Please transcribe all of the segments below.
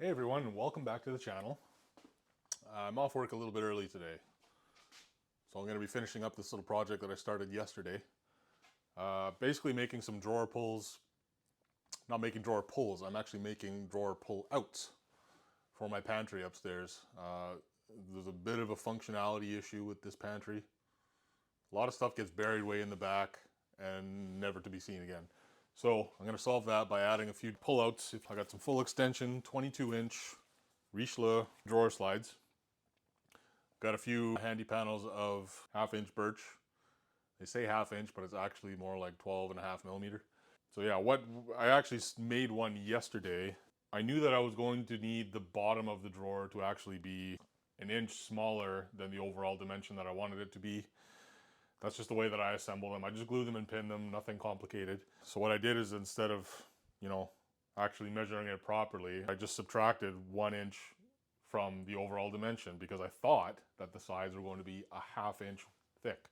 Hey everyone, and welcome back to the channel. I'm off work a little bit early today, so I'm going to be finishing up this little project that I started yesterday. Basically making some drawer pulls, not making drawer pulls, I'm actually making drawer pull outs for my pantry upstairs. There's a bit of a functionality issue with this pantry. A lot of stuff gets buried way in the back and never to be seen again. So I'm going to solve that by adding a few pullouts. I got some full extension 22-inch Richelieu drawer slides. Got a few handy panels of 1/2-inch birch. They say 1/2 inch, but it's actually more like 12.5 millimeter. So yeah, I actually made one yesterday. I knew that I was going to need the bottom of the drawer to actually be an inch smaller than the overall dimension that I wanted it to be. That's just the way that I assemble them. I just glue them and pin them, nothing complicated. So what I did is instead of, actually measuring it properly, I just subtracted 1 inch from the overall dimension because I thought that the sides were going to be a 1/2 inch thick.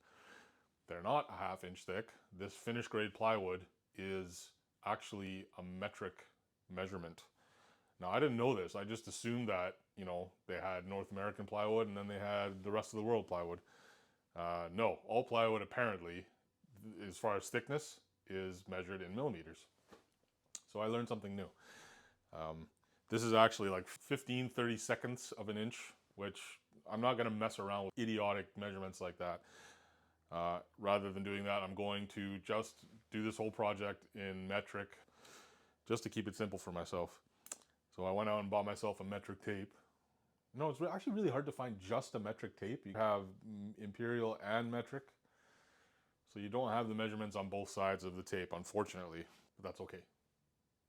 They're not a 1/2 inch thick. This finished grade plywood is actually a metric measurement. Now I didn't know this. I just assumed that, they had North American plywood and then they had the rest of the world plywood. No, all plywood apparently, as far as thickness, is measured in millimeters. So I learned something new. This is actually like 15/32 of an inch, which I'm not going to mess around with idiotic measurements like that. Rather than doing that, I'm going to just do this whole project in metric, just to keep it simple for myself. So I went out and bought myself a metric tape. No, it's actually really hard to find just a metric tape. You have imperial and metric. So you don't have the measurements on both sides of the tape, unfortunately. But that's okay.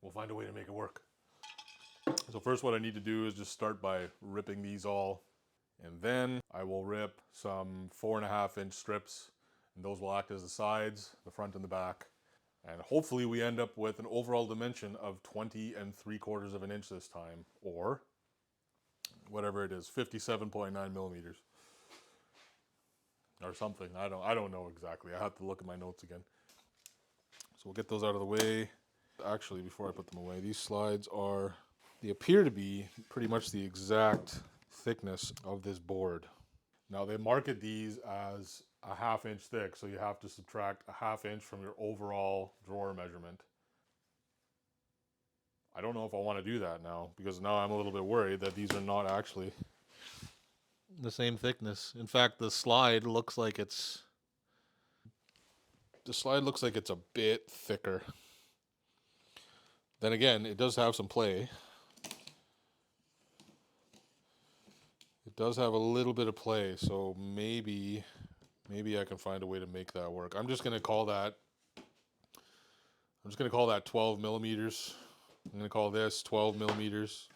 We'll find a way to make it work. So first what I need to do is just start by ripping these all. And then I will rip some 4.5-inch strips. And those will act as the sides, the front and the back. And hopefully we end up with an overall dimension of 20 3/4 of an inch this time. Or whatever it is, 57.9 millimeters. Or something. I don't know exactly. I have to look at my notes again. So we'll get those out of the way. Actually, before I put them away, these slides they appear to be pretty much the exact thickness of this board. Now they market these as a 1/2 inch thick, so you have to subtract a 1/2 inch from your overall drawer measurement. I don't know if I want to do that now, because now I'm a little bit worried that these are not actually the same thickness. In fact, the slide looks like it's a bit thicker. Then again, it does have some play. It does have a little bit of play, so maybe I can find a way to make that work. I'm just gonna call that 12 millimeters. I'm gonna call this 12 millimeters.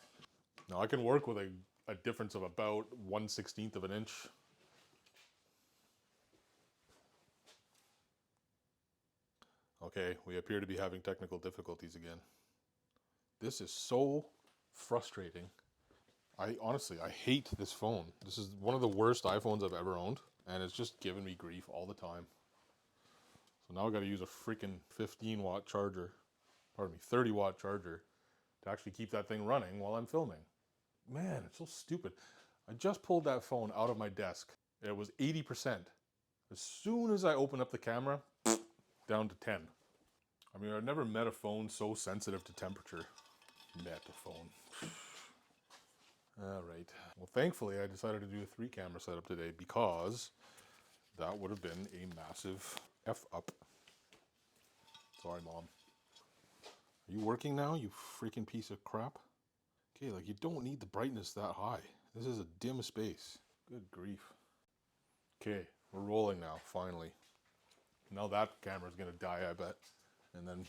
Now I can work with a difference of about 1/16 of an inch. Okay, we appear to be having technical difficulties again. This is so frustrating. I hate this phone. This is one of the worst iPhones I've ever owned, and it's just giving me grief all the time. So now I got to use a freaking 15-watt charger, 30-watt charger, to actually keep that thing running while I'm filming. Man, it's so stupid. I just pulled that phone out of my desk. It was 80%. As soon as I open up the camera, down to 10. I mean, I've never met a phone so sensitive to temperature. Met a phone. All right. Well, thankfully, I decided to do a 3-camera setup today because that would have been a massive F up. Sorry, Mom. Are you working now, you freaking piece of crap? Okay, like, you don't need the brightness that high. This is a dim space. Good grief. Okay, we're rolling now, finally. Now that camera's gonna die, I bet. And then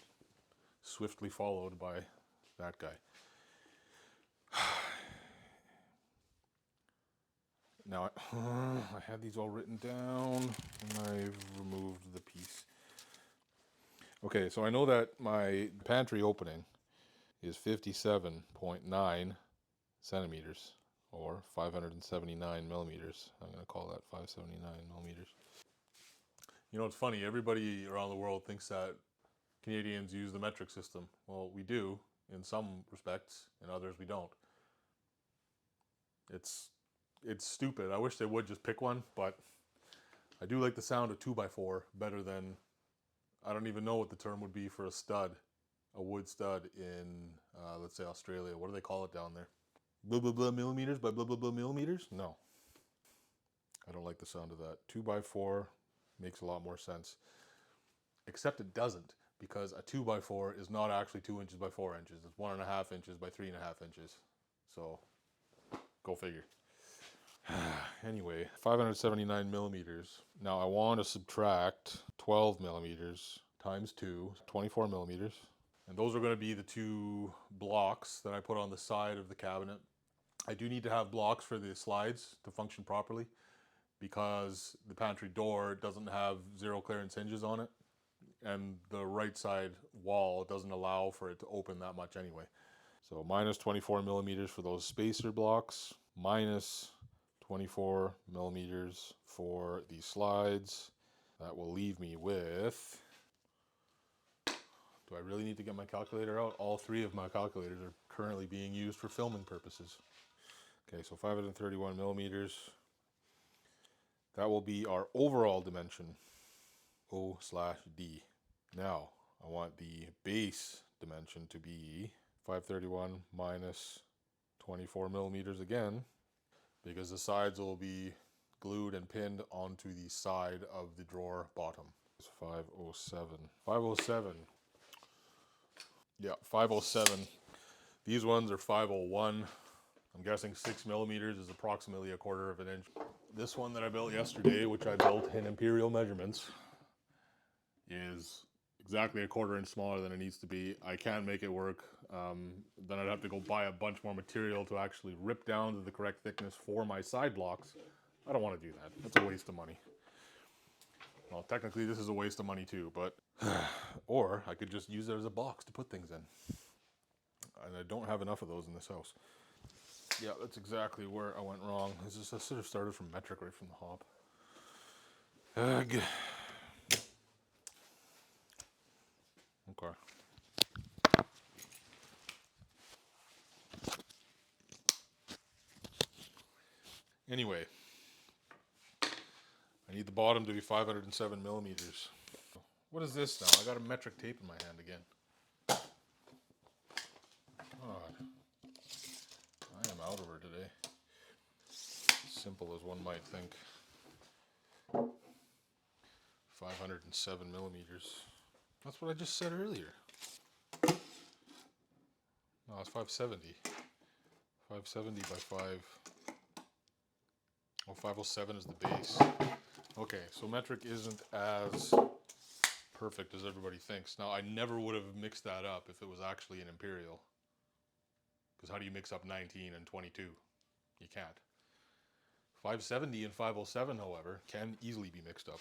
swiftly followed by that guy. Now, I had these all written down, and I've removed the piece. Okay, so I know that my pantry opening is 57.9 centimeters, or 579 millimeters. I'm going to call that 579 millimeters. You know, it's funny, everybody around the world thinks that Canadians use the metric system. Well, we do, in some respects, in others we don't. It's stupid. I wish they would just pick one, but I do like the sound of 2x4 better than, I don't even know what the term would be for a stud, a wood stud in, let's say Australia. What do they call it down there? Blah, blah, blah millimeters by blah, blah, blah millimeters? No. I don't like the sound of that. 2x4 makes a lot more sense. Except it doesn't, because a 2x4 is not actually 2 inches by 4 inches. It's 1.5 inches by 3.5 inches. So, go figure. Anyway, 579 millimeters. Now I want to subtract 12 millimeters times 2, 24 millimeters. And those are going to be the two blocks that I put on the side of the cabinet. I do need to have blocks for the slides to function properly because the pantry door doesn't have zero clearance hinges on it. And the right side wall doesn't allow for it to open that much anyway. So minus 24 millimeters for those spacer blocks, minus 24 millimeters for the slides. That will leave me with, do I really need to get my calculator out? All three of my calculators are currently being used for filming purposes. Okay, so 531 millimeters. That will be our overall dimension, O/D. Now, I want the base dimension to be 531 minus 24 millimeters again, because the sides will be glued and pinned onto the side of the drawer bottom. It's 507. 507. Yeah, 507. These ones are 501. I'm guessing 6 millimeters is approximately 1/4 of an inch. This one that I built yesterday, which I built in imperial measurements, is exactly 1/4 inch smaller than it needs to be. I can't make it work. Then I'd have to go buy a bunch more material to actually rip down to the correct thickness for my side blocks. I don't want to do that. That's a waste of money. Well, technically this is a waste of money too, but or I could just use it as a box to put things in. And I don't have enough of those in this house. Yeah, that's exactly where I went wrong. I should have started from metric right from the hop. Okay. Anyway, I need the bottom to be 507 millimeters. What is this now? I got a metric tape in my hand again. God, I am out of her today. Simple as one might think. 507 millimeters. That's what I just said earlier. No, it's 570. 570 by 5. Oh, 507 is the base. Okay, so metric isn't as perfect as everybody thinks. Now, I never would have mixed that up if it was actually an imperial. Because how do you mix up 19 and 22? You can't. 570 and 507, however, can easily be mixed up.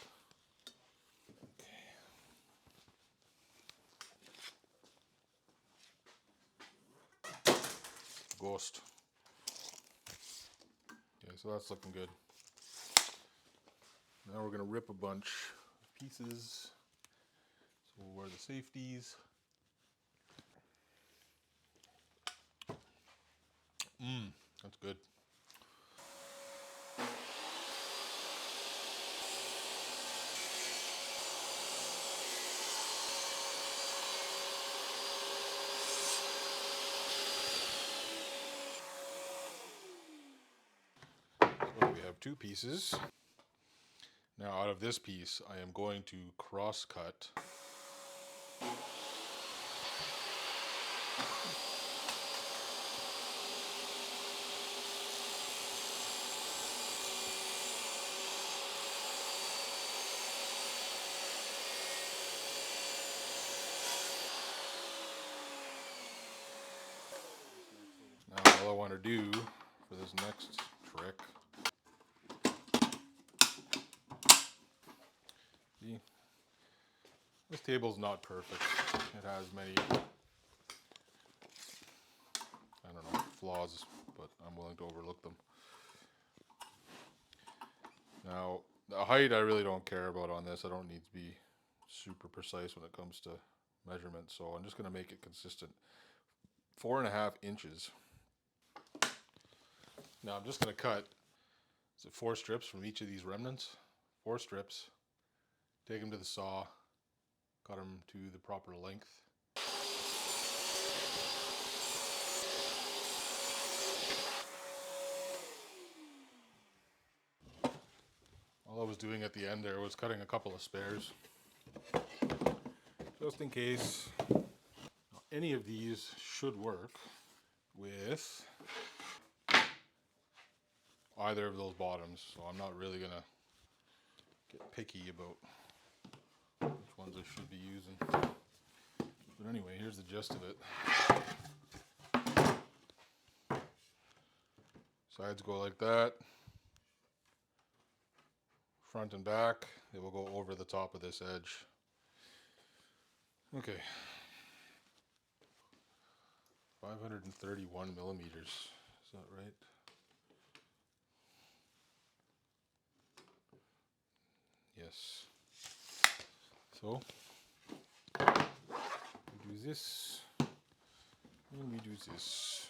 Okay. Ghost. Okay, so that's looking good. Now we're going to rip a bunch of pieces. So we'll wear the safeties. That's good. So we have 2 pieces. Now out of this piece, I am going to cross cut all I want to do for this next trick, see, this table's not perfect. It has many, I don't know, flaws, but I'm willing to overlook them. Now, the height I really don't care about on this. I don't need to be super precise when it comes to measurement, so I'm just going to make it consistent. 4.5 inches. Now I'm just going to cut, is it 4 strips from each of these remnants? 4 strips. Take them to the saw, cut them to the proper length. All I was doing at the end there was cutting a couple of spares, just in case. Any of these should work with either of those bottoms, so I'm not really going to get picky about which ones I should be using. But anyway, here's the gist of it. Sides go like that. Front and back, they will go over the top of this edge. Okay. 531 millimeters, is that right? Yes. So, we do this, and we do this.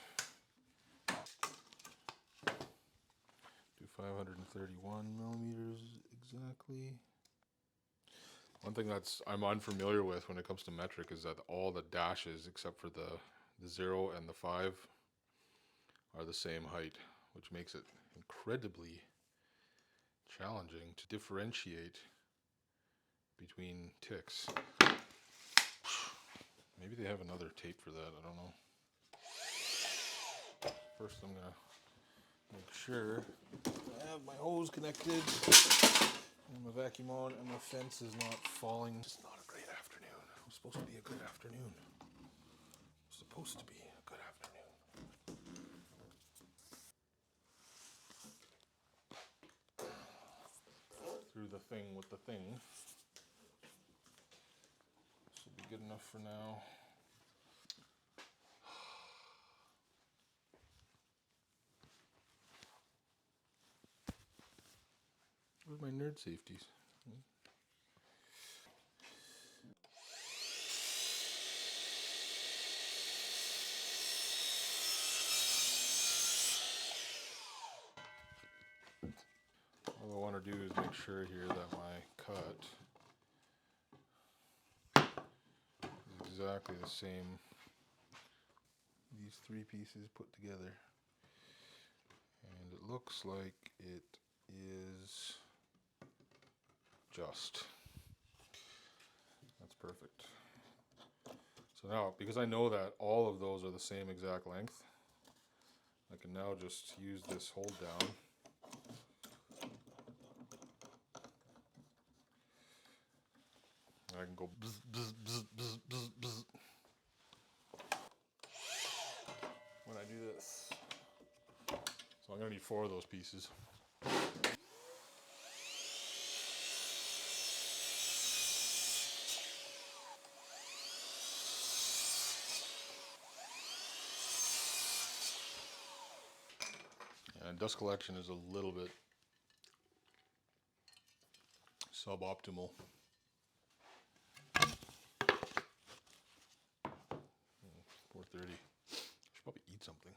Do 531 millimeters exactly. One thing I'm unfamiliar with when it comes to metric is that all the dashes except for the 0 and the 5 are the same height, which makes it incredibly challenging to differentiate between ticks. Maybe they have another tape for that, I don't know. First I'm gonna make sure I have my hose connected and my vacuum on and my fence is not falling. It's not a great afternoon. It was supposed to be a good afternoon. It's supposed to be a good afternoon. Through the thing with the thing. This will be good enough for now. Where's my nerd safeties? All I want to do is make sure here that my cut is exactly the same. These 3 pieces put together. And it looks like it is just. That's perfect. So now, because I know that all of those are the same exact length, I can now just use this hold down. I can go bzz, bzz, bzz, bzz, bzz, bzz when I do this. So I'm going to need 4 of those pieces. And dust collection is a little bit suboptimal. 4:30. I should probably eat something.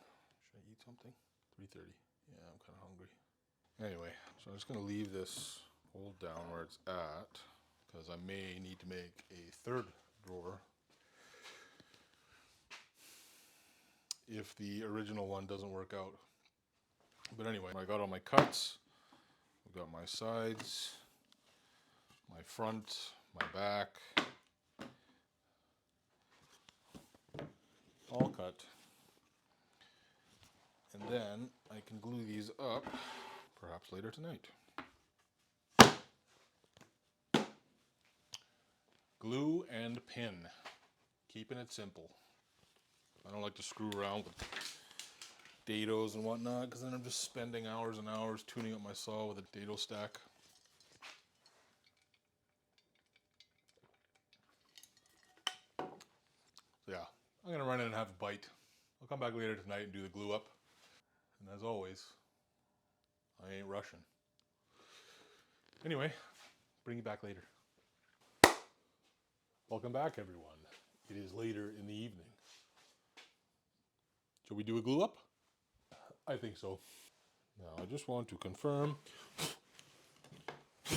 Should I eat something? 3:30. Yeah, I'm kind of hungry. Anyway, so I'm just going to leave this hold down where it's at, because I may need to make a 3rd drawer if the original one doesn't work out. But anyway, I got all my cuts. I've got my sides, my front, my back, all cut. And then I can glue these up, perhaps later tonight. Glue and pin. Keeping it simple. I don't like to screw around with dados and whatnot, because then I'm just spending hours and hours tuning up my saw with a dado stack. So yeah, I'm going to run in and have a bite. I'll come back later tonight and do the glue up. And as always, I ain't rushing. Anyway, bring you back later. Welcome back, everyone. It is later in the evening. Shall we do a glue up? I think so. Now I just want to confirm that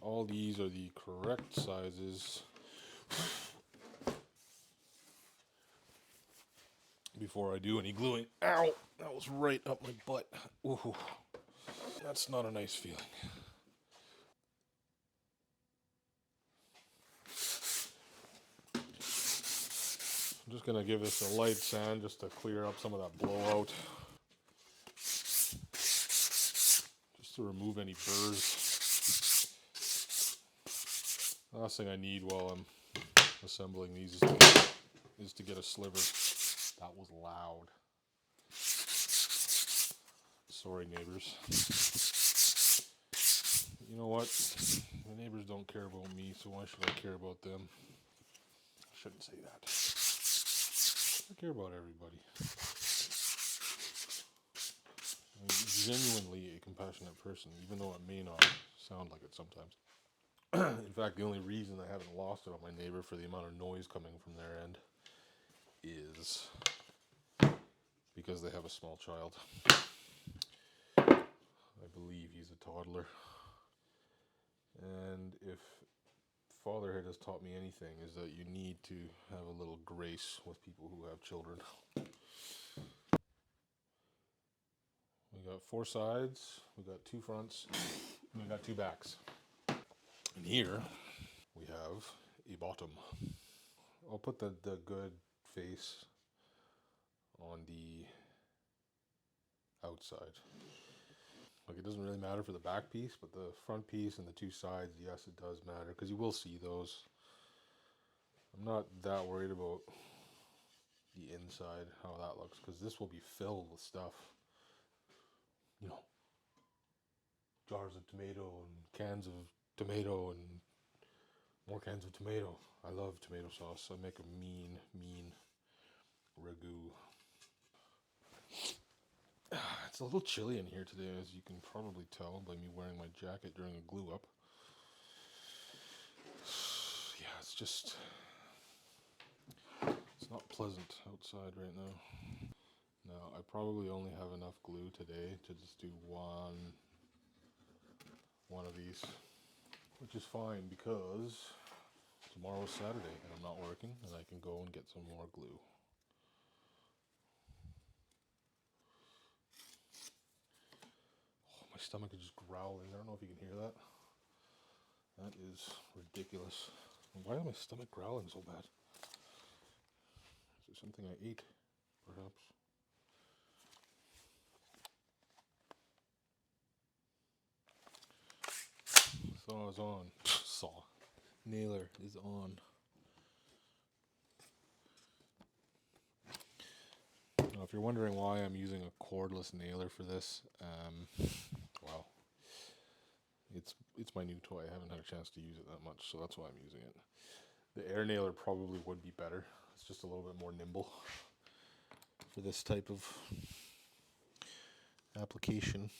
all these are the correct sizes before I do any gluing. Ow! That was right up my butt. Ooh, that's not a nice feeling. I'm just going to give this a light sand just to clear up some of that blowout. Just to remove any burrs. The last thing I need while I'm assembling these is to get a sliver. That was loud. Sorry, neighbors. You know what? The neighbors don't care about me, so why should I care about them? I shouldn't say that. I care about everybody. I'm genuinely a compassionate person, even though it may not sound like it sometimes. In fact, the only reason I haven't lost it on my neighbor for the amount of noise coming from their end is because they have a small child. I believe he's a toddler. And if fatherhood has taught me anything, is that you need to have a little grace with people who have children. We got 4 sides, we got 2 fronts, and we got 2 backs. And here we have a bottom. I'll put the good face on the outside. Like, it doesn't really matter for the back piece, but the front piece and the 2 sides, yes, it does matter, because you will see those. I'm not that worried about the inside, how that looks, because this will be filled with stuff. You know, jars of tomato and cans of tomato and more cans of tomato. I love tomato sauce. I make a mean ragu. It's a little chilly in here today, as you can probably tell by me wearing my jacket during a glue up. Yeah, it's not pleasant outside right now. Now, I probably only have enough glue today to just do one of these, which is fine because tomorrow's Saturday and I'm not working and I can go and get some more glue. Oh, my stomach is just growling. I don't know if you can hear that. That is ridiculous. Why is my stomach growling so bad? Is it something I ate, perhaps? Saw is on. Saw. Nailer is on. Now, if you're wondering why I'm using a cordless nailer for this, well, it's my new toy. I haven't had a chance to use it that much, so that's why I'm using it. The air nailer probably would be better. It's just a little bit more nimble for this type of application.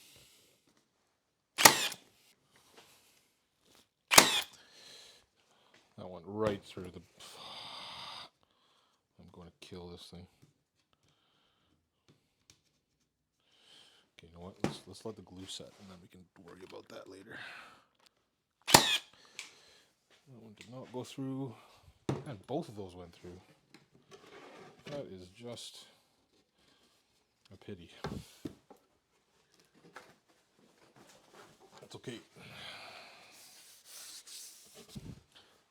That went right through the... I'm going to kill this thing. Okay, you know what? Let's let the glue set, and then we can worry about that later. That one did not go through, and both of those went through. That is just a pity. That's okay.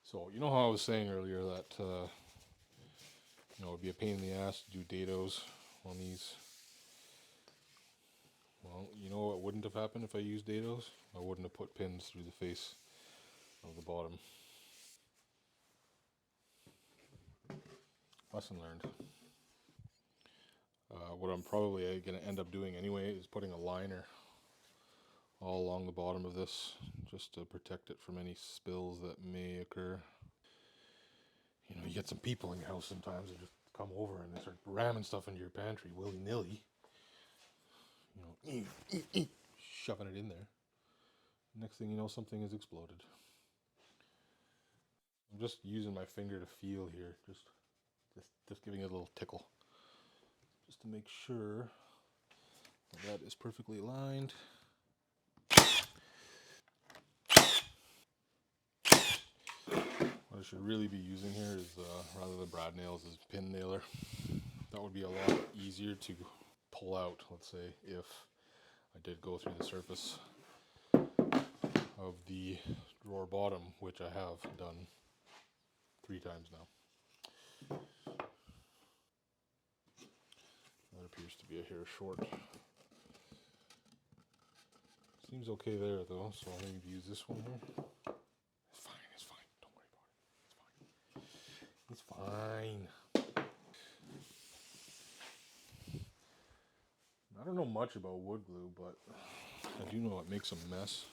So, you know how I was saying earlier that it'd be a pain in the ass to do dados on these. Well, you know what wouldn't have happened if I used dados? I wouldn't have put pins through the face of the bottom. Lesson learned. What I'm probably going to end up doing anyway is putting a liner all along the bottom of this, just to protect it from any spills that may occur. You know, you get some people in your house sometimes that just come over and they start ramming stuff into your pantry willy-nilly. You know, shoving it in there. Next thing you know, something has exploded. I'm just using my finger to feel here, just giving it a little tickle, just to make sure That is perfectly aligned. What I should really be using here is, rather than brad nails, is pin nailer. That would be a lot easier to pull out, let's say, if I did go through the surface of the drawer bottom, which I have done 3 times now. That appears to be a hair short. Seems okay there though, so I'll maybe use this one here. It's fine, don't worry about it. It's fine. I don't know much about wood glue, but I do know it makes a mess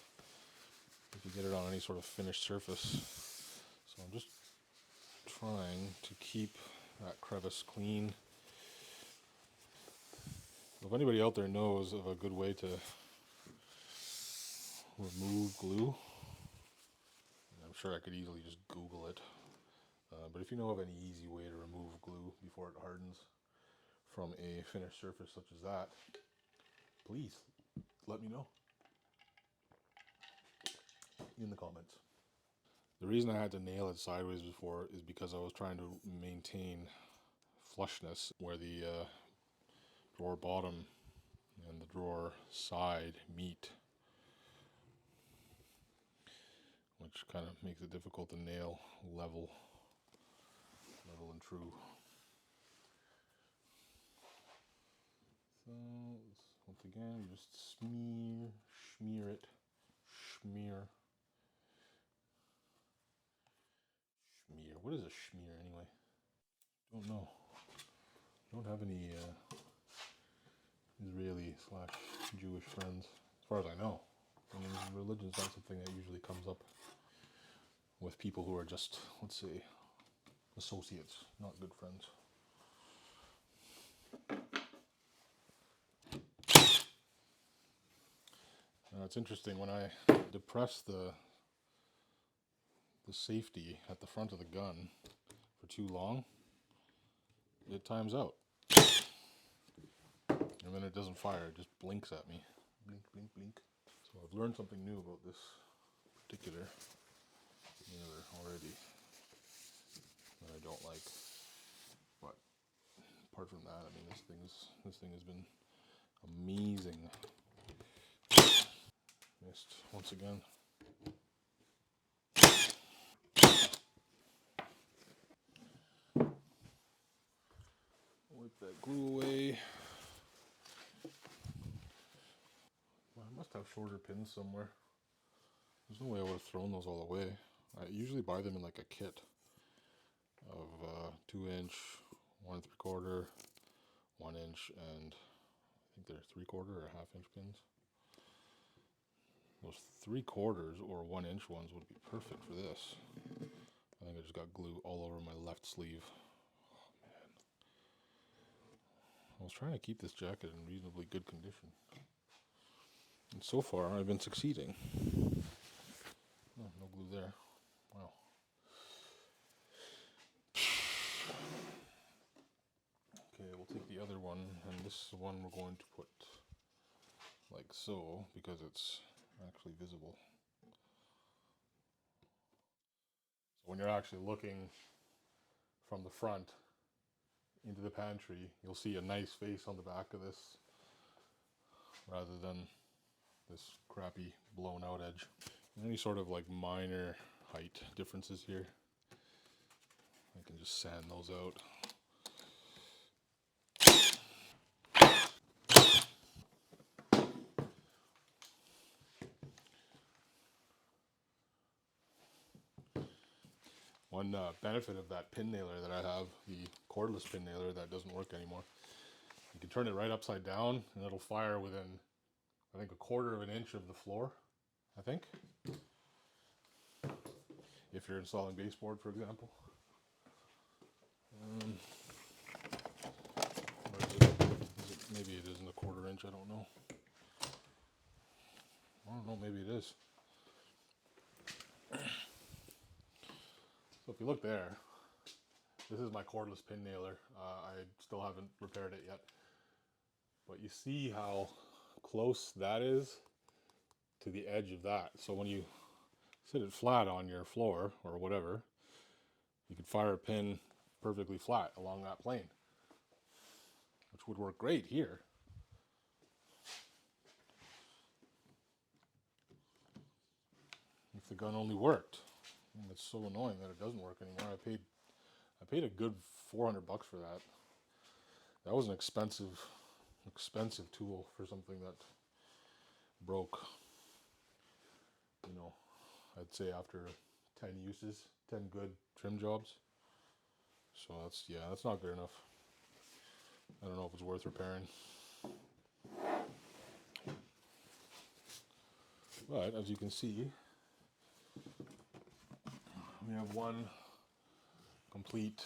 if you get it on any sort of finished surface. So I'm just trying to keep that crevice clean. If anybody out there knows of a good way to remove glue, I'm sure I could easily just Google it. But if you know of any easy way to remove glue before it hardens from a finished surface such as that, please let me know in the comments. The reason I had to nail it sideways before is because I was trying to maintain flushness where the drawer bottom and the drawer side meet, which kind of makes it difficult to nail level and true. So once again, you just smear it, schmear. What is a schmear anyway? Don't know. Don't have any Israeli / Jewish friends, as far as I know. I mean, religion's not something that usually comes up with people who are just, let's say, associates, not good friends. It's interesting, when I depress the safety at the front of the gun for too long, it times out. And then it doesn't fire, it just blinks at me. Blink, blink, blink. So I've learned something new about this particular nailer already that I don't like. But apart from that, I mean, this thing has been amazing. Missed once again. Wipe that glue away. Well, I must have shorter pins somewhere. There's no way I would have thrown those all away. I usually buy them in like a kit of 2-inch, 1 3/4, 1 inch, and I think they're 3/4 or 1/2 inch pins. Those 3/4 or 1 inch ones would be perfect for this. I think I just got glue all over my left sleeve. Oh man. I was trying to keep this jacket in reasonably good condition. And so far I've been succeeding. Oh, no glue there. Wow. Okay, we'll take the other one, and this is the one we're going to put like so, because it's actually visible. So when you're actually looking from the front into the pantry, you'll see a nice face on the back of this, rather than this crappy blown out edge. Any sort of like minor height differences here, I can just sand those out. One benefit of that pin nailer that I have, the cordless pin nailer that doesn't work anymore, you can turn it right upside down and it'll fire within, I think, 1/4 of an inch of the floor, I think. If you're installing baseboard, for example. Maybe it isn't 1/4 inch, I don't know. I don't know, maybe it is. So if you look there, this is my cordless pin nailer. I still haven't repaired it yet. But you see how close that is to the edge of that. So when you sit it flat on your floor or whatever, you could fire a pin perfectly flat along that plane, which would work great here. If the gun only worked. And it's so annoying that it doesn't work anymore. I paid a good $400 for that. That was an expensive tool for something that broke, you know, I'd say after 10 uses, 10 good trim jobs. So that's not good enough. I don't know if it's worth repairing. But as you can see, we have one complete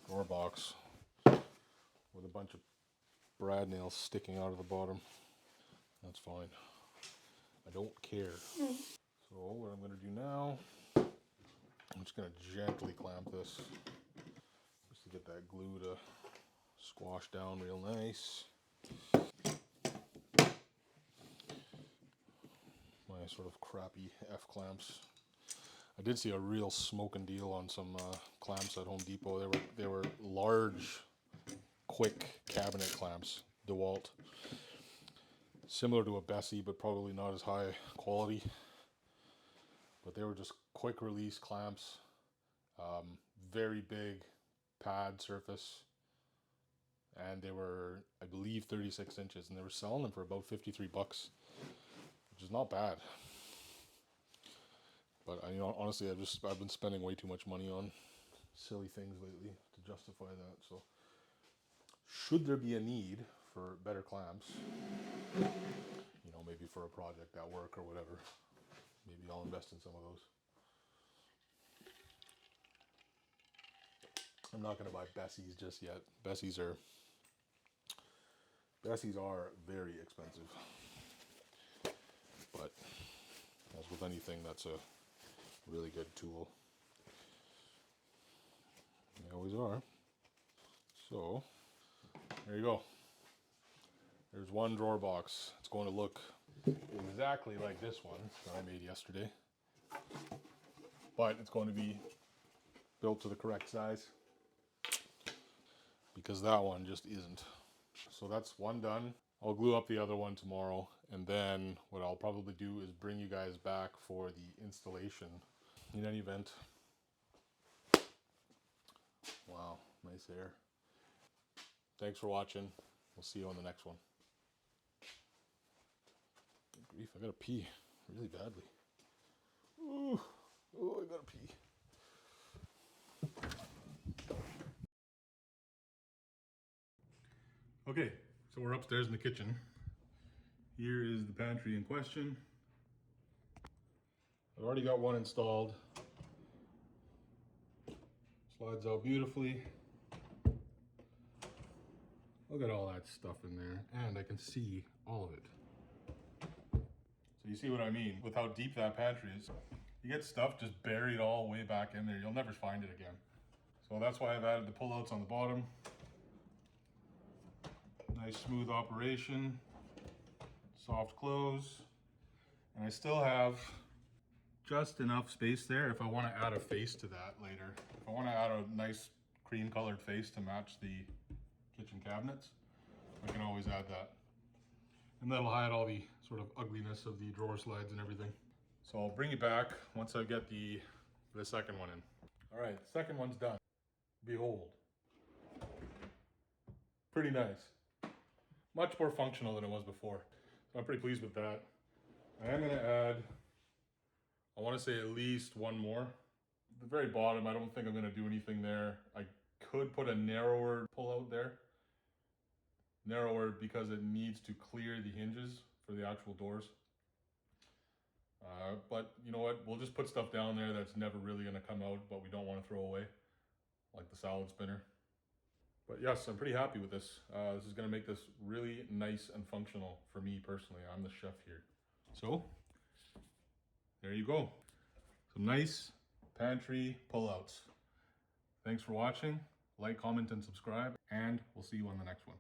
drawer box with a bunch of brad nails sticking out of the bottom. That's fine. I don't care. So what I'm going to do now, I'm just going to gently clamp this just to get that glue to squash down real nice. My sort of crappy F clamps. I did see a real smoking deal on some clamps at Home Depot. They were large, quick cabinet clamps, DeWalt. Similar to a Bessie, but probably not as high quality. But they were just quick release clamps, very big pad surface, and they were, I believe, 36 inches, and they were selling them for about $53, which is not bad. But honestly, I've been spending way too much money on silly things lately to justify that. So, should there be a need for better clamps, maybe for a project at work or whatever, maybe I'll invest in some of those. I'm not going to buy Bessies just yet. Bessies are very expensive. But as with anything, that's a really good tool. They always are. So, there you go. There's one drawer box. It's going to look exactly like this one that I made yesterday. But it's going to be built to the correct size, because that one just isn't. So that's one done. I'll glue up the other one tomorrow, and then what I'll probably do is bring you guys back for the installation. In any event, wow, nice hair. Thanks for watching. We'll see you on the next one. Good grief, I gotta pee really badly. Ooh, I gotta pee. Okay, so we're upstairs in the kitchen. Here is the pantry in question. I've already got one installed. Slides out beautifully. Look at all that stuff in there, and I can see all of it. So you see what I mean with how deep that pantry is. You get stuff just buried all way back in there. You'll never find it again. So that's why I've added the pullouts on the bottom. Nice smooth operation, soft close, and I still have just enough space there if I want to add a face to that later. If I want to add a nice cream colored face to match the kitchen cabinets, I can always add that. And that'll hide all the sort of ugliness of the drawer slides and everything. So I'll bring you back once I get the second one in. All right, the second one's done. Behold. Pretty nice. Much more functional than it was before. So I'm pretty pleased with that. I am gonna add, I wanna say at least one more. At the very bottom, I don't think I'm gonna do anything there. I could put a narrower pullout there. Narrower because it needs to clear the hinges for the actual doors. But you know what, we'll just put stuff down there that's never really gonna come out, but we don't wanna throw away, like the salad spinner. But yes, I'm pretty happy with this. This is gonna make this really nice and functional for me personally. I'm the chef here. So, there you go. Some nice pantry pullouts. Thanks for watching. Like, comment, and subscribe, and we'll see you on the next one.